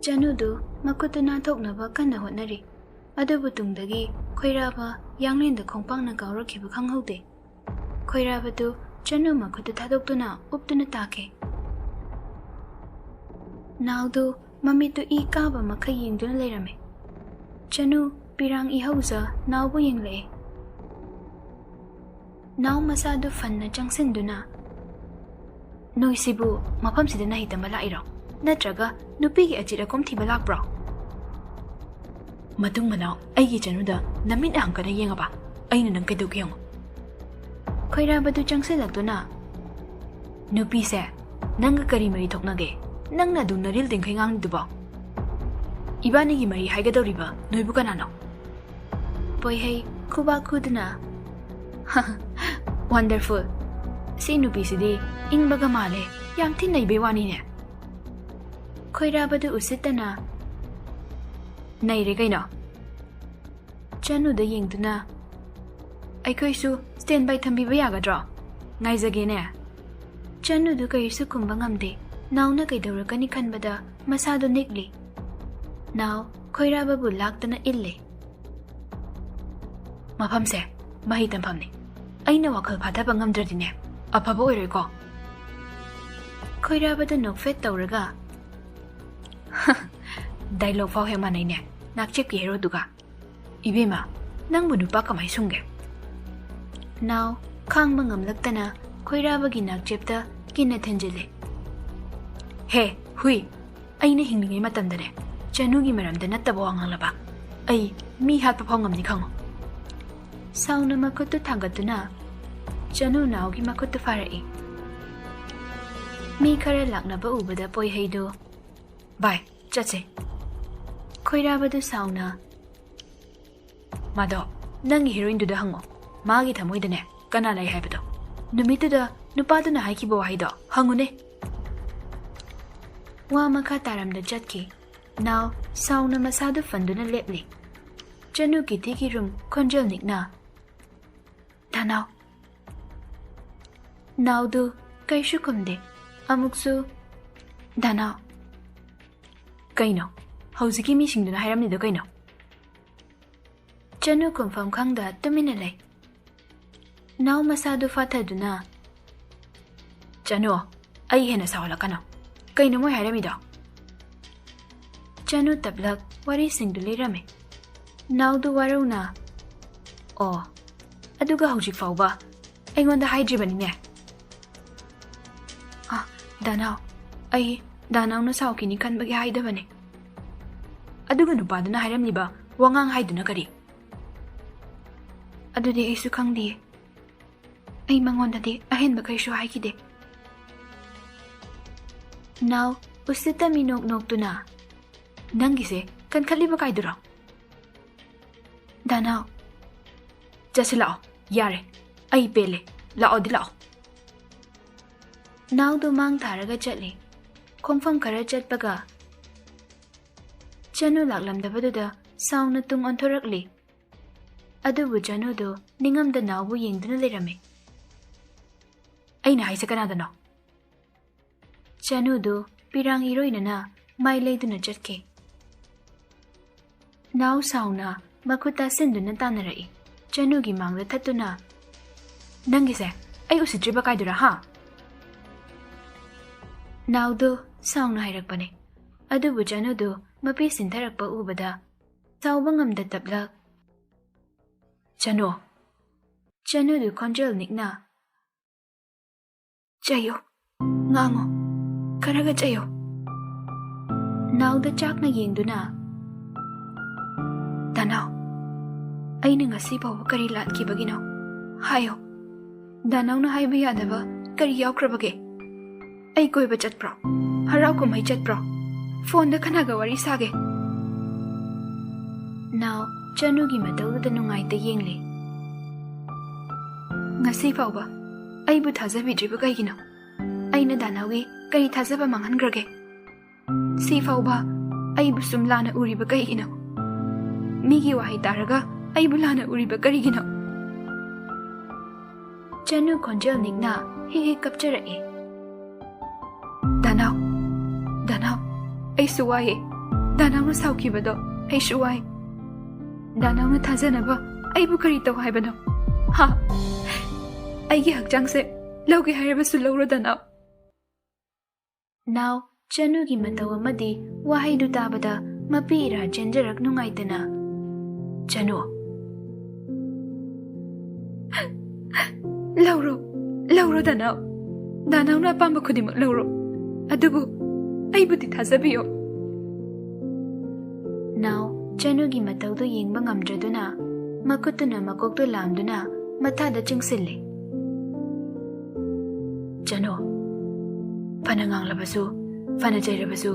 Chanudu makutuna thoknaba kanna hotnari. Adubu tungdagi khoiraba yanglenda khongpangna gawrakhiba khanghaude. Khoirabadu Chanu makutu thadoktuna uptuna take. Naudu mamitu I kaba makha yengduna leirame. Chanu pirang ihauza naubu yengle. Nau masadu fanna changsinduna. Noisibu mapamsida nahitamba lairo. Natraga nupigi ajirakom thiba lakbro. Matung manao aigi Chanuda namit hangkana yengaba. Aina nang kaidugyango. Khoirabadu changsilaktuna. Nupi se nanga kari mari thoknage. Nangna du naril dingkhai ngang duba. Ibani gi mari haigadoriba noibu kanano. Poihei kuba kuduna. Wonderful. Si nupi sidi ingbaga male yam thin naibe wani ne. Khoirabadu usitana. Naire kaino. Chanuda yengduna. Aikhoisu standby thambiba yagadro. Ngaizage ne. Chanudu kaisu kumba ngamde. Nauna kaidaurakani khanbada masado nikli. Now khoirababu laktana ille. Maphamse mahi tamphamni. Aina wakhal phathaba ngamdradine. Afaba oiroiko. Khoirabadu nokfet tauraga. Dialogue fau he manai ne. Nakchep ki hero duga. Ibema nangbu nupa kamai sunge. Now khangba ngamlaktana khoirabagi nakchepta kinna thenjile. He, hui, aina hinglingai matamdane. Chanugi maramda nattaba wanganglaba. Ai mi hatpa phau ngamni khango. Sauna makutu thangatuna. Chanu naugi makutu farai. Mi khara laknaba ubada poiheidu. Bye, chatse. Khoirabadu sauna. Mado, nangi heroine duda hango. Magi thamoidane kana lai haibado. Numituda nupaduna haikiba wahaido hangune. Wa makha taramda jatki. Now sauna masadu fanduna lepli. Chanu ki tiki room konjal nikna. Danao. Naudu kaishu kumde. Amuksu Danao. Kaino. Hauziki mi singduna hairamnido kaino. Chanu kumfam khangda tumina lai. Now masadu fathaduna. Chanu, ai hena sawalakano. Kaino moi hairamido. Chanu tablak wari singdu lirame. Naudu waruna. Oh, aduga haujik fauba. Aingonda haidribani ne. Ah, Danao. Ai Danao na saukini kanbagi haidabane. Aduga nupaduna hairamniba wangang haiduna kari. Adudi aisu khangdi. Ai mangondadi ahenba kaishu haikide. Now usita minok noktuna. Nangise kan khaliba kaiduro. Danao. Jasilao, yare. Ai pele. Lao di lao. Now do mang tharaga chatli. Khongfam khara chatpaga. Chanu laklamdabaduda sauna tung onthorakli. Adubu Chanu do ningamda naubu yengduna lerame. Aina haisa kanadano. Chanu do pirang iroinana mai leiduna chatke. Now sauna makuta sinduna tanarai. Chanu gi mangla thatuna. Nangise ai usidriba kaidura ha. Now do sauna hairakpane. Adubu Chanu do mapi sintharakpa ubada. Saubangam da tablak. Chanu. Chanu do konjal nikna. Chayo. Ngango. Karaga chayo. Now the chakna yengduna. Danao. Aina ngasi paw kari latki bagino. Hayo. Danao na haiba yadaba kari yaukrabage. Ai koiba chatpro. Harau kumai chatpro. Phone da kanaga wari sage. Now Chanu gi matauda nungai ta yengle. Ngasi pawba. Ai bu thazabidriba kaigino. Aina Danaugi kari thazaba manghangrage. Si pawba ai bu sumlana uriba kaigino. Migi wahai taraga ai bu lana uriba karigino. Chanu konjal nikna hi kapcharai. Danao. Danao. Ai suwaye. दानावना साउखिबदो अइसु वाइ दानावना थाजनबा अइबु करि तौ हाइबनो हा अइगी हक्चांगसे लौगे हाइरबसु लौरो दानाव नाव चनुगी मतौ अमदि वाहैदु ताबदा मपीरा चेंजरक नुंगाइतना चनु लौरो लौरो दानावना अपाम्बा खुदिमक लौरो अदुबु अइबुदि थाजबियो नाव चनुगी मतौदो येंबा ngamdraduna makutuna makokto lamduna mathada chingsille chano fana nganglabasu fana jairabasu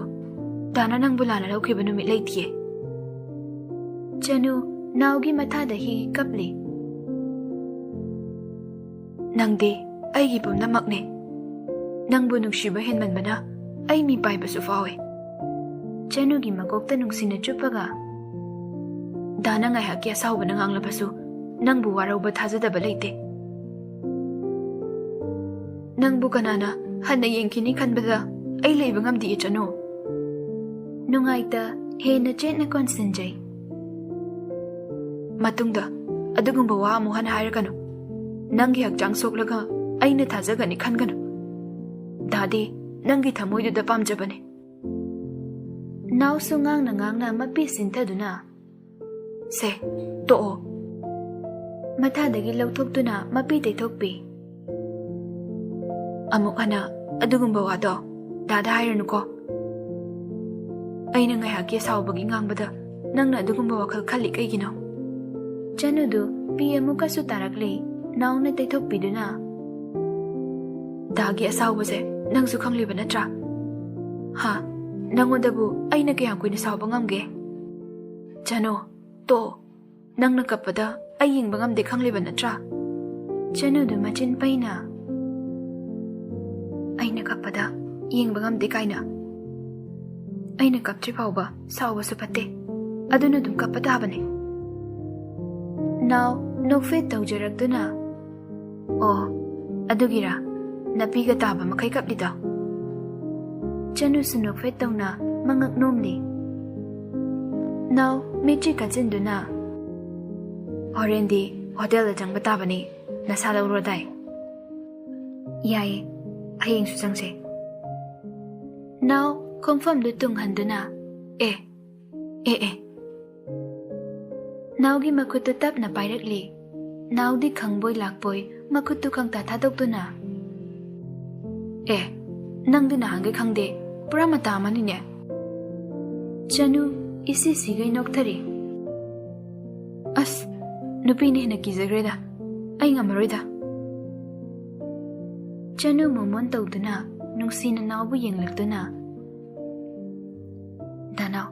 dana nangbu lana laukiba numit leithie chanu nawgi mathada hi kapli nangde aigi pumnamakne nangbu nungsiba henmanbana ai mi paibasu fawe चनुगी मकोक्ता नुंगसिना चुप्पगा दाना ngai hakya saubana nganglabasu nangbu warauba thajadaba leite nangbu kanana hanna yengkini khanbada ai leiba ngamdi chanu nungaita hena chetna konsinjai matungda adugumba wa mu han hairaganu nangi hakjang soklaga aina thajagani khanganu dadi nangi thamoidu da pamjabane नाव सुंगांग नंगांगना मपी सिंथदुना से तो मथादगी लौथोक्तुना मपी तेथोक्पी अमुक हना अदुगुंबा वादो दादा हाइरनुको अइना ngaihakke saubagi ngangbada nangna अदुगुंबा वखल खलि कैगिनो चनुदु पी अमुका सु तारकले नावना तेथोक्पीदुना दागी असाउबसे नंगसु खंगलिबा नत्रा हा नंगोंदबु अइना कयाम कुइना साउबा ngamge chano to nangna kappada aying bangam de khangliba natra chanu du machin paina aina kappada ying bangam de kaina aina kapchi phauba sauba su patte aduna dum kappada bane now no fit tawjarakduna o adugira napiga taba makai kaplida chanu sunok fet tawna mangak nomli now mechi kachinduna horendi hotel jangba tabani nasala urodai yai ayeng su changse now confirm du tung handuna e now gi makutu tap na pairakli now di khangboi lakboi makutu khangta thadokduna nang dina hange khangde pura mata mani ne chanu isi sigai nokthari as nupi ne na kizagreda ai ngamaroida chanu momon tawduna nungsina nawbu yenglakduna danaw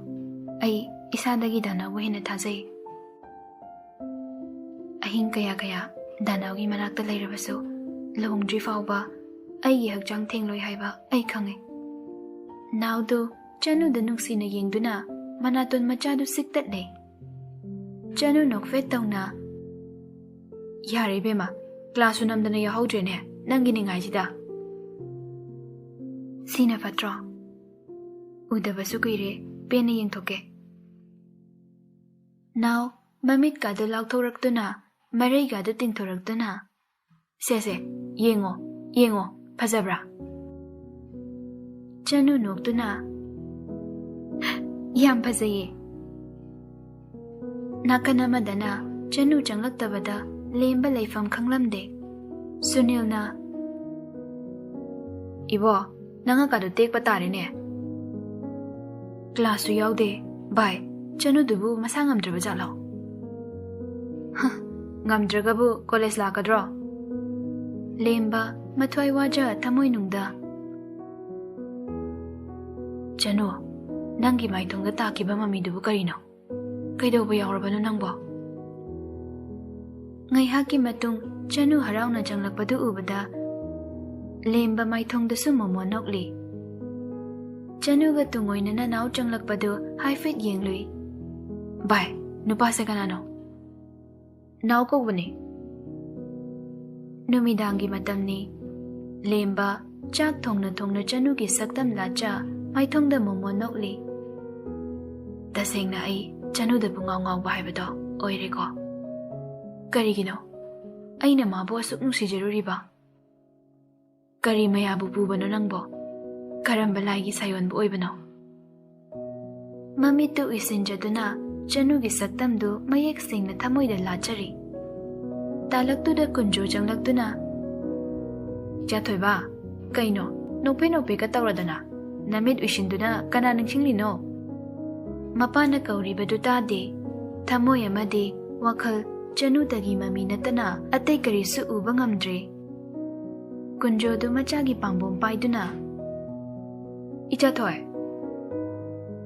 ai isadagi danaw hena thajai ahing kaya danawgi manakta leirabasu lohongdri fauba ai hakjang thengloi haiba ai khange नाउदो चनु द नुक्सिना येंगदुना मनातोन मचादु सिकतत ले चनु नोकफे तौना यारे बेमा क्लास नमदना याहौद्रेने नंगी निंगाइजिदा सीना फत्रो उदबसु कुइरे पेने येंथोके नाउ ममित कादु लाउथोरक्तुना मरै गादु तिंथोरक्तुना सेसे येंगो फजब्रा चनु नोक्तुना याम फजये नाकन अमदना चनु चंगलक्तबदा लेंबा लेफम खंगलमदे सुनीलना इबो नंगा कादु टेकपा तारेने क्लासु याउदे बाय चनु दुबु मसा ngamdraba jalo ngamdragabu college lakadro lemba mathwai waja thamoi nungda chanu nangi maithungda takiba mami dubu karino kaidoba yaurabano nangbo ngai haki matung chanu harauna janglakpadu ubada lemba maithungda su momo nokli chanu ga tungoina na naw janglakpadu high fit yenglui bai nupa se kanano naw ko bune numidangi matamni lemba chak thongna chanu ki saktam lacha maithongda momo nokli Tasengna ai chanuda pungau ngau ba haibado oire ko. Karigino aina mabu asuk nungsijaruriba. Kari mayabu pubano nangbo. Karamba laigi sayon bu oibano. Mamitu isinjaduna chanugi saktamdu mayek singna thamoida lachari. Talaktuda kunjo janglaktuna. Jathoiba kaino nope ka tawradana. Namit uishinduna kana ningsinglino. Mapana kauribadu tade. Thamoy amadi wakhal chanudagi mami natana atay karisu uba ngamdre. Kunjodu machagi pangbom paiduna. Ichathoy.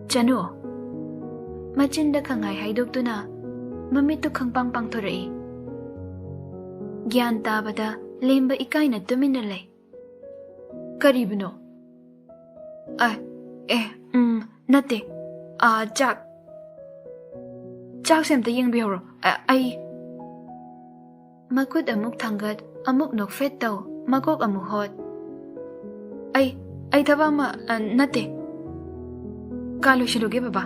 Chanu. Machinda kangay haidogtuna. Mamitu kangpang pangthorai. Gyan tabada lemba ikay na tuminalay. Karibno. Nate. Chak semta yung bihoro. Makut amuk tanggat, amuk nokfet tau, makok amuk hot. Ay taba ma, nate. Kalu shilugi baba.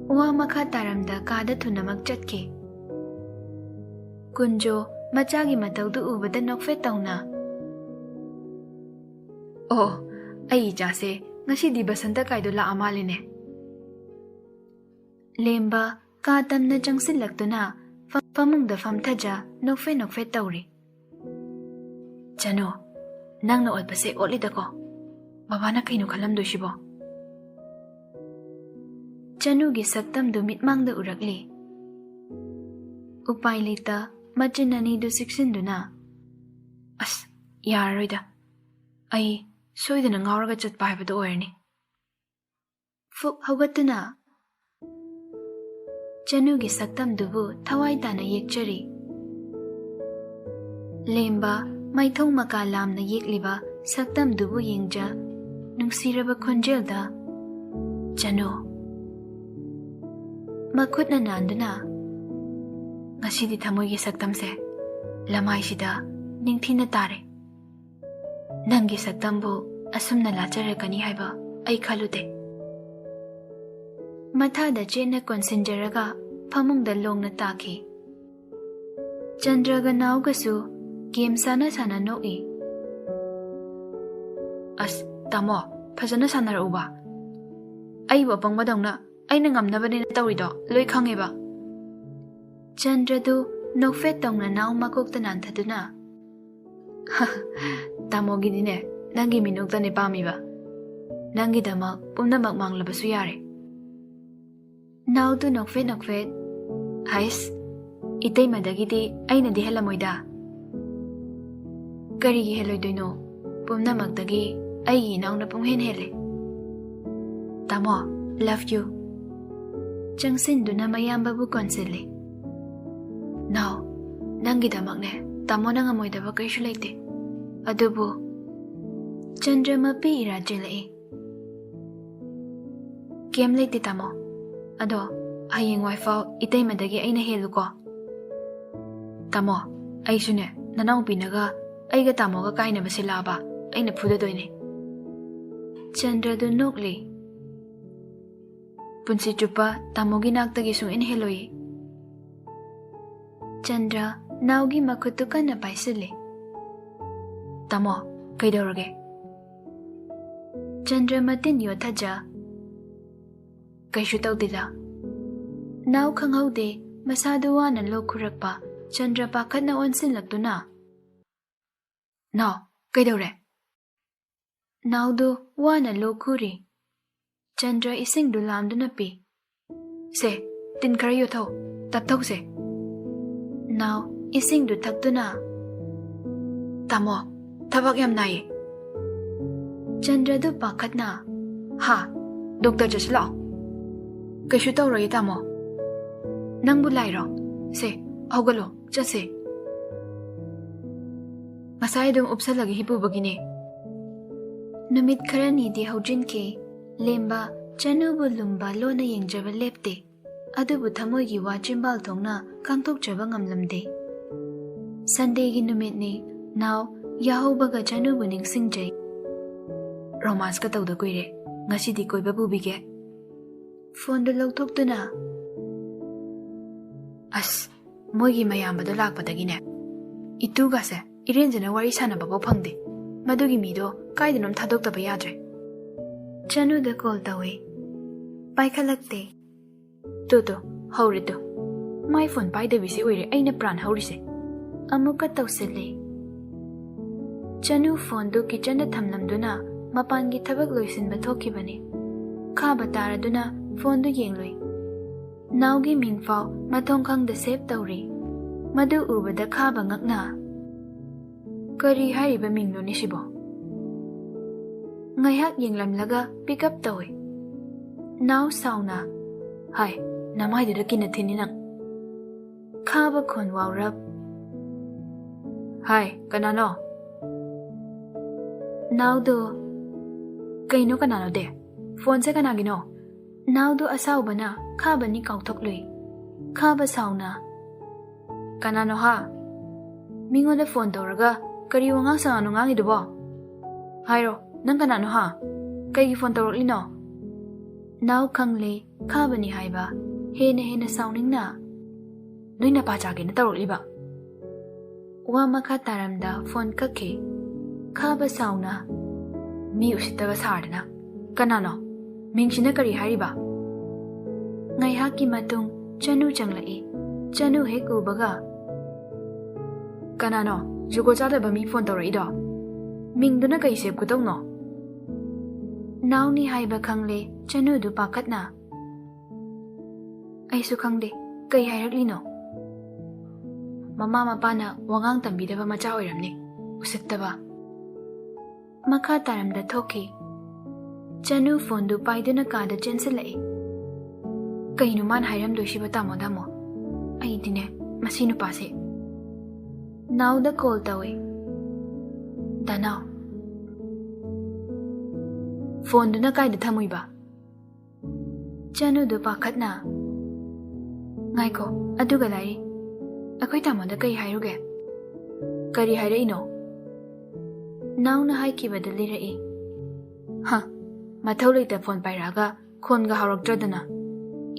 Wa makha taramda kada thunamak chatke. Kunjo, machagi mataudu ubada nokfet tau na. Oh, ay jase, ngasi di basanta kaido la amaline. Lemba, katam na jangsilak na, famungda famtaja, nokfe tauri. Chano, nang naot pase olit ako. Baba na kayo kalamdo shibo. Chano gisaktam do mitmangda urakli. Upay lita, machinani do siksindu na. As, yaroy da. Ay, soy da nang auraga chat pahabado oerni. Fuk hawgat na. Chanugi saktamdubu thawai tana yekchari. Lemba maithong makalam na yekliba saktamdubu yengja nungsiraba khonjelda. Chanu. Makut na nanduna. Ngasidi thamoygi saktamse lamai sida ningthina tare. Nangi saktambu asumna lacharakani haiba ai khalude. Mathada chena konsinjaraga phamungda longna taki. Chandraga naugasu game sana noi. As tamo phajana sanara uba. Ai wa pangmadongna aina ngamnabane na tawrido loi khangeba. Chandradu nokfet tongna nau makokta nanthaduna. Tamo gidine nangi minukta ne pamiba. Nangi damak pumnamak manglabasu yare. Now to nokfet. Hais, itay madagiti ay nadi halamoyda. Karigi heloy doino, pumna magdagi ay inaw na punghen hele. Tamo, love you. Changsin do na mayamba bu konsili. Now, nanggidamak ne, tamo na nga moyda ba kayo sulayti. Adubo, Chandra mapi irajilai. Kiem late tamo. Ado, hayeng wifi itay madagi ay nahilo ko. Tamo, ay sune, nanang pinaga, ay ga tamo ka kain na ba sila ba, ay napuda doy ni. Chandra do nokli. Punsi chupa, tamo ginagtagi sung inhiloy. Chandra, naugi makutukan na paisili. Tamo, kay dorage. Chandra matin yo taja. Kay shutaw dila. Now kangawde, masaduwa ng lokurak pa, Chandra pa kat na onsin lagto na. Now, kay daw re. Now do, wana lokuri. Chandra ising dulam do na pi. Se, tin karayo tau, taptaw se. Now, ising do tagto na. Tamo, tabak yam na ye. Chandra do pa kat na. Ha, Dr. Jaslo. Kashu tau ray tamo. Nang bulay ro. Se, awgalo, jase. Masay dong upsa lagi hipu bagine. Namit karani di haujin ke, lemba, chanu bulumba lo na yung jaba lepte. Adubu tamoy gi wachimbal tong na kangtok jaba ngamlamde. Sunday gi numit ni, now, yaho baga chanu buning singjay. Romance ka tau da kuire, ngasi di koy babubige. ꯐꯣꯟꯗꯨ ꯂꯧꯊꯣꯛꯇꯨꯅ ꯑꯁ ꯃꯣꯏꯒꯤ ꯃꯌꯥꯝꯕꯗꯣ ꯂꯥꯛꯄꯗꯒꯤꯅꯦ ꯏꯇꯨꯒꯁꯦ ꯏꯔꯦꯟꯖꯅ ꯋꯥꯔꯤ ꯁꯥꯟꯅꯕꯐꯥꯎ ꯐꯪꯗꯦ ꯃꯗꯨꯒꯤ ꯃꯤꯗꯣ ꯀꯥꯏꯗꯅꯣꯝ ꯊꯥꯗꯣꯛꯇꯕ ꯌꯥꯗ꯭ꯔꯦ ꯆꯅꯨꯗ call ꯇꯧꯏ ꯄꯥꯏꯈꯠꯂꯛꯇꯦ two ꯍꯧꯔꯦ ꯃꯥꯏ ꯐꯣꯟ ꯄꯥꯏꯗꯕꯤꯁꯦ ꯑꯣꯏꯔꯦ ꯑꯩꯅ ꯄ꯭ꯔꯥꯟ ꯍꯧꯔꯤꯁꯦ ꯑꯃꯨꯛꯀ ꯇꯧꯁꯤꯜꯂꯤ ꯆꯅꯨ ꯐꯣꯟꯗꯨ ꯀꯤꯆꯟꯗ ꯊꯝꯂꯝꯗꯨꯅ ꯃꯄꯥꯟꯒꯤ ꯊꯕꯛ ꯂꯣꯏꯁꯤꯟꯕ ꯊꯣꯛꯈꯤꯕꯅꯤ ꯈꯥꯕ ꯇꯥꯔꯗꯨꯅ ꯐꯣꯟꯗꯨ ꯌꯦꯡꯂꯨꯏ ꯅꯥꯎꯒꯤ ꯃꯤꯡꯐꯥꯎ ꯃꯊꯣꯡ ꯈꯪꯗ ꯁꯦꯞ ꯇꯧꯔꯤ ꯃꯗꯨ ꯎꯕꯗ ꯈꯥꯕ ꯉꯛꯅ ꯀꯔꯤ ꯍꯥꯏꯔꯤꯕ ꯃꯤꯡꯅꯣꯅꯦ ꯁꯤꯕꯣ ꯉꯥꯏꯍꯥꯛ ꯌꯦꯡꯂꯝꯂꯒ ꯄꯤꯛꯑꯞ ꯇꯧꯏ ꯅꯥꯎ ꯁꯥꯎꯅ ꯍꯥꯏ ꯅꯃꯥꯏꯗꯨꯗ ꯀꯤꯟꯅ ꯊꯤꯟꯅꯤ ꯅꯪ ꯈꯥꯕ ꯈꯣꯟ ꯋꯥꯎꯔꯞ ꯍꯥꯏ ꯀꯅꯥꯅꯣ ꯅꯥꯎꯗꯣ ꯀꯩꯅꯣ ꯀꯅꯥꯅꯣꯗꯦ ꯐꯣꯟꯁꯦ ꯀꯅꯥꯒꯤꯅꯣ ꯅꯥꯎꯗꯣ ꯑꯁꯥꯎꯕꯅ ꯈꯥꯕꯅꯤ ꯀꯥꯎꯊꯣꯛꯂꯨꯏ ꯈꯥꯕ ꯁꯥꯎꯅ ꯀꯅꯥꯅꯣ ꯍꯥ ꯃꯤꯉꯣꯟꯗ ꯐꯣꯟ ꯇꯧꯔꯒ ꯀꯔꯤ ꯋꯥꯉꯥꯡ ꯁꯉꯥꯡꯅꯣ ꯉꯥꯡꯉꯤꯗꯨꯕꯣ ꯍꯥꯏꯔꯣ ꯅꯪ ꯀꯅꯥꯅꯣ ꯍꯥ ꯀꯩꯒꯤ ꯐꯣꯟ ꯇꯧꯔꯛꯂꯤꯅꯣ ꯅꯥꯎ ꯈꯪꯂꯦ ꯈꯥꯕꯅꯤ ꯍꯥꯏꯕ ꯍꯦꯟꯅ ꯁꯥꯎꯅꯤꯡꯅ ꯅꯣꯏ ꯅꯄꯥ ꯆꯥꯒꯦꯅ ꯇꯧꯔꯛꯂꯤꯕ ꯋꯥ ꯃꯈꯥ ꯇꯥꯔꯝꯗ ꯐꯣꯟ ꯀꯛꯈꯤ ꯈꯥꯕ ꯁꯥꯎꯅ ꯃꯤ ꯎꯁꯤꯠꯇꯕ ꯁꯥꯔꯗꯅ ꯀꯅꯥꯅꯣ ꯃꯤꯡꯁꯤꯅ ꯀꯔꯤ ꯍꯥꯏꯔꯤꯕ ꯉꯥꯏꯍꯥꯛꯀꯤ ꯃꯇꯨꯡ ꯆꯅꯨ ꯆꯪꯂꯛꯏ ꯆꯅꯨ ꯍꯦꯛ ꯎꯕꯒ ꯀꯅꯥꯅꯣ ꯖꯨꯒꯣꯠ ꯆꯥꯗꯕ ꯃꯤ ꯐꯣꯟ ꯇꯧꯔꯛꯏꯗꯣ ꯃꯤꯡꯗꯨꯅ ꯀꯩ ꯁꯦꯞ ꯈꯨꯇꯧꯅꯣ ꯅꯥꯎꯅꯤ ꯍꯥꯏꯕ ꯈꯪꯂꯦ ꯆꯅꯨꯗꯨ ꯄꯥꯈꯠꯅ ꯑꯩꯁꯨ ꯈꯪꯗꯦ ꯀꯩ ꯍꯥꯏꯔꯛꯂꯤꯅꯣ ꯃꯃꯥ ꯃꯄꯥꯅ ꯋꯥꯉꯥꯡ ꯇꯝꯕꯤꯗꯕ ꯃꯆꯥ ꯑꯣꯏꯔꯝꯅꯤ ꯎꯁꯤꯠꯇꯕ ꯃꯈꯥ ꯇꯥꯔꯝꯗ ꯊꯣꯛꯈꯤ ꯆꯅꯨ ꯐꯣꯟꯗꯨ ꯄꯥꯏꯗꯨꯅ ꯀꯥꯗ ꯆꯦꯟꯁꯤꯜꯂꯛꯏ ꯀꯩꯅꯣ ꯃꯥꯅ ꯍꯥꯏꯔꯝꯗꯣꯏꯁꯤꯕ ꯇꯥꯃꯣ ꯑꯩꯗꯤꯅꯦ ꯃꯁꯤ ꯅꯨꯄꯥꯁꯦ ꯅꯥꯎꯗ ꯀꯣꯜ ꯇꯧꯏ ꯗꯅꯥꯎ ꯐꯣꯟꯗꯨꯅ ꯀꯥꯏꯗ ꯊꯝꯃꯨꯏꯕ ꯆꯅꯨꯗꯨ ꯄꯥꯈꯠꯅ ꯉꯥꯏꯈꯣ ꯑꯗꯨꯒ ꯂꯥꯏꯔꯤ ꯑꯩꯈꯣꯏ ꯇꯥꯃꯣꯗ ꯀꯩ ꯍꯥꯏꯔꯨꯒꯦ ꯀꯔꯤ ꯍꯥꯏꯔꯛꯏꯅꯣ ꯅꯥꯎꯅ ꯍꯥꯏꯈꯤꯕꯗꯨ ꯂꯤꯔꯛꯏ ꯃꯊꯧ ꯂꯩꯇ ꯐꯣꯟ ꯄꯥꯏꯔꯛꯑꯒ ꯈꯣꯟꯒ ꯍꯥꯎꯔꯛꯇ꯭ꯔꯗꯅ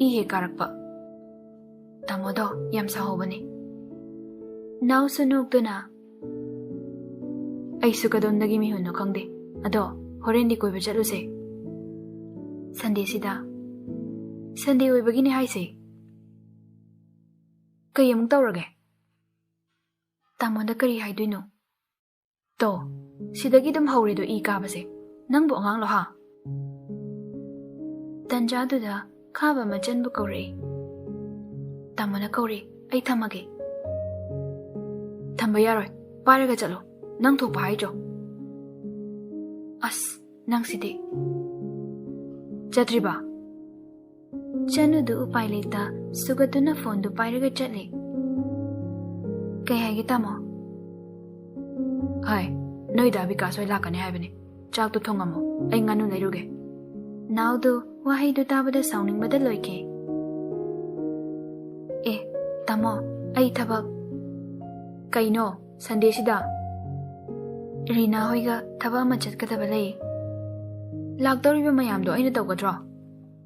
ꯏ ꯍꯦꯛ ꯀꯥꯔꯛꯄ ꯇꯥꯃꯣꯗꯣ ꯌꯥꯝ ꯁꯥꯎꯍꯧꯕꯅꯤ ꯅꯥꯎꯁꯨ ꯅꯣꯛꯇꯨꯅ ꯑꯩꯁꯨ ꯀꯗꯣꯝꯗꯒꯤ ꯃꯤꯍꯨꯟꯅꯣ ꯈꯪꯗꯦ ꯑꯗꯣ ꯍꯣꯔꯦꯟꯗꯤ ꯀꯣꯏꯕ ꯆꯠꯂꯨꯁꯦ ꯁꯟꯗꯦꯁꯤꯗ ꯁꯟꯗꯦ ꯑꯣꯏꯕꯒꯤꯅꯦ ꯍꯥꯏꯁꯦ ꯀꯩ ꯑꯃꯨꯛ ꯇꯧꯔꯒꯦ ꯇꯥꯃꯣꯗ ꯀꯔꯤ ꯍꯥꯏꯗꯣꯏꯅꯣ ꯇꯣ ꯁꯤꯗꯒꯤ ꯑꯗꯨꯝ ꯍꯧꯔꯦꯗꯣ ꯏ ꯀꯥꯕꯁꯦ ꯅꯪꯕꯨ ꯑꯉꯥꯡꯂꯣ ꯍꯥ ꯇꯟꯖꯥꯗꯨꯗ ꯈꯥꯕ ꯃꯆꯟꯕꯨ ꯀꯧꯔꯛꯏ ꯇꯥꯃꯣꯅ ꯀꯧꯔꯦ ꯑꯩ ꯊꯝꯃꯒꯦ ꯊꯝꯕ ꯌꯥꯔꯣꯏ ꯄꯥꯏꯔꯒ ꯆꯠꯂꯣ ꯅꯪ ꯊꯣꯛꯄ ꯍꯥꯏꯗ꯭ꯔꯣ ꯑꯁ ꯅꯪꯁꯤꯗꯤ ꯆꯠꯇ꯭ꯔꯤꯕ ꯆꯅꯨꯗꯨ ꯎꯄꯥꯏ ꯂꯩꯇ ꯁꯨꯒꯠꯇꯨꯅ ꯐꯣꯟꯗꯨ ꯄꯥꯏꯔꯒ ꯆꯠꯂꯤ ꯀꯩ ꯍꯥꯏꯒꯦ ꯇꯥꯃꯣ ꯍꯥꯏ ꯅꯣꯏꯗ ꯕꯤꯀꯥꯁ ꯍꯣꯏ ꯂꯥꯛꯀꯅꯤ ꯍꯥꯏꯕꯅꯤ ꯆꯥꯛꯇꯣ ꯊꯣꯡꯉꯝꯃꯣ ꯑꯩ ꯉꯥꯅꯨ ꯂꯩꯔꯨꯒꯦ ꯅꯥꯎꯗꯨ ꯋꯥꯍꯩꯗꯨ ꯇꯥꯕꯗ ꯁꯥꯎꯅꯤꯡꯕꯗ ꯂꯣꯏꯈꯤ ꯇꯥꯃꯣ ꯑꯩ ꯊꯕꯛ ꯀꯩꯅꯣ ꯁꯟꯗꯦꯁꯤꯗ ꯔꯤꯅꯥ ꯍꯣꯏꯒ ꯊꯕꯛ ꯑꯃ ꯆꯠꯀꯗꯕ ꯂꯩ ꯂꯥꯛꯇꯧꯔꯤꯕ ꯃꯌꯥꯝꯗꯣ ꯑꯩꯅ ꯇꯧꯒꯗ꯭ꯔꯣ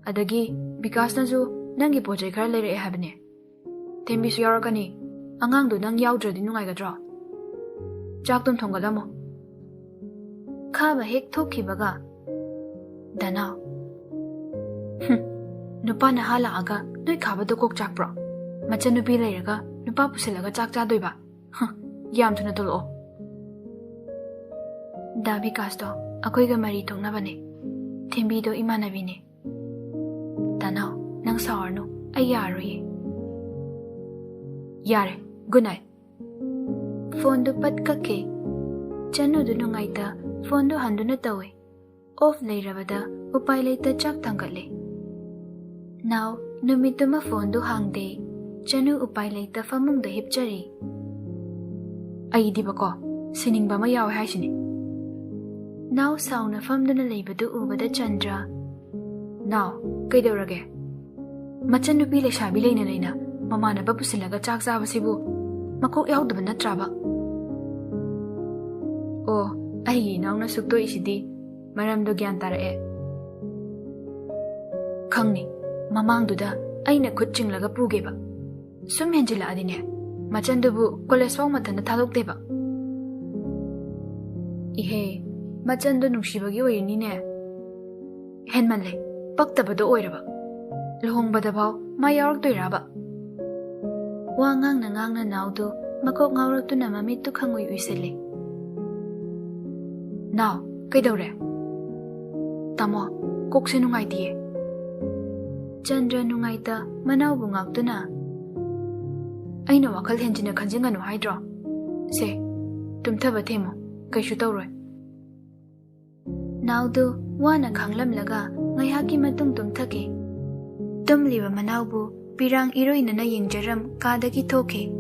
ꯑꯗꯒꯤ ꯕꯤꯀꯥꯁꯅꯁꯨ ꯅꯪꯒꯤ ꯄꯣꯠꯆꯩ ꯈꯔ ꯂꯩꯔꯛꯑꯦ ꯍꯥꯏꯕꯅꯦ ꯊꯦꯝꯕꯤꯁꯨ ꯌꯥꯎꯔꯛꯀꯅꯤ ꯑꯉꯥꯡꯗꯣ ꯅꯪ ꯌꯥꯎꯗ꯭ꯔꯗꯤ ꯅꯨꯡꯉꯥꯏꯒꯗ꯭ꯔꯣ ꯆꯥꯛꯇꯨꯝ ꯊꯣꯡꯒꯠꯂꯝꯃꯣ ꯈꯥꯕ ꯍꯦꯛ ꯊꯣꯛꯈꯤꯕꯒ ꯗꯅꯥꯎ ꯅꯨꯄꯥ ꯅꯍꯥ ꯂꯥꯛꯑꯒ ꯅꯣꯏ ꯈꯥꯕꯗꯣ ꯀꯣꯛ ꯆꯥꯛꯄ꯭ꯔꯣ ꯃꯆꯟꯅꯨꯄꯤ ꯂꯩꯔꯒ ꯅꯨꯄꯥ ꯄꯨꯁꯤꯜꯂꯒ ꯆꯥꯛ ꯆꯥꯗꯣꯏꯕ ꯌꯥꯝ ꯊꯨꯅ ꯊꯣꯛꯂꯛꯑꯣ ꯗꯥ ꯕꯤꯀꯥꯁꯇꯣ ꯑꯩꯈꯣꯏꯒ ꯃꯔꯤ ꯊꯣꯛꯅꯕꯅꯦ ꯊꯦꯝꯕꯤꯗꯣ ꯏꯃꯥꯟꯅꯕꯤꯅꯦ ꯗꯅꯥꯎ ꯅꯪ ꯁꯥꯎꯔꯅꯨ ꯑꯩ ꯌꯥꯔꯣꯏꯌꯦ ꯌꯥꯔꯦ ꯒꯨꯗ ꯅꯥꯏꯠ ꯐꯣꯟꯗꯨ ꯄꯠ ꯀꯛꯈꯤ ꯆꯅꯨꯗꯨ ꯅꯨꯡꯉꯥꯏꯇ ꯐꯣꯟꯗꯨ ꯍꯟꯗꯨꯅ ꯇꯧꯏ ꯑꯣꯐ ꯂꯩꯔꯕꯗ ꯎꯄꯥꯏ ꯂꯩꯇ ꯆꯥꯛ ꯊꯥꯡꯒꯠꯂꯤ ꯅꯥꯎ ꯅꯨꯃꯤꯠꯇꯨꯃ ꯐꯣꯟꯗꯨ ꯍꯥꯡꯗꯦ ꯆꯅꯨ ꯎꯄꯥꯏ ꯂꯩꯇ ꯐꯃꯨꯡꯗ ꯍꯤꯞꯆꯔꯤ ꯑꯩꯗꯤꯕꯀꯣ ꯁꯤꯅꯤꯡꯕ ꯑꯃ ꯌꯥꯎꯋꯦ ꯍꯥꯏꯁꯤꯅꯤ ꯅꯥꯎ ꯁꯥꯎꯅ ꯐꯝꯗꯨꯅ ꯂꯩꯕꯗꯨ ꯎꯕꯗ ꯆꯟꯗ꯭ꯔ ꯅꯥꯎ ꯀꯩꯗꯧꯔꯒꯦ ꯃꯆꯟꯅꯨꯄꯤ ꯂꯩꯁꯥꯕꯤ ꯂꯩꯅ ꯃꯃꯥꯟꯅꯕ ꯄꯨꯁꯤꯜꯂꯒ ꯆꯥꯛ ꯆꯥꯕꯁꯤꯕꯨ ꯃꯀꯣꯛ ꯌꯥꯎꯗꯕ ꯅꯠꯇ꯭ꯔꯕ ꯑꯣ ꯑꯩꯒꯤ ꯏꯅꯥꯎꯅ ꯁꯨꯛꯇꯣꯛꯏꯁꯤꯗꯤ ꯃꯔꯝꯗꯣ ꯒ꯭ꯌꯥꯟ ꯇꯥꯔꯛꯑꯦ ꯈꯪꯅꯤ Mamangduda aina khut chinglaga pugeba. Sum henjila adine. Machandubu college faw matana thadokdeba. Ihe, machandu nungsibagi oirinine. Henmanle, paktabado oiraba. Luhongbada baw ma yawarokdoiraba. Wa ngang na naudu makok ngawraktuna mamittu khangoi uisale. Now, kaidore? Tamo, kokse nungaitiye. Chandra nungaita manawbu ngaktuna. Aina wakhal henjina khanjinganu haidro. Se, tumthaba themo, kaishu tawroi. Naudu wana khanglamlaga ngayhaki matung tumthake. Tumliba manawbu pirang iroinana yengjaram kadagi thoke.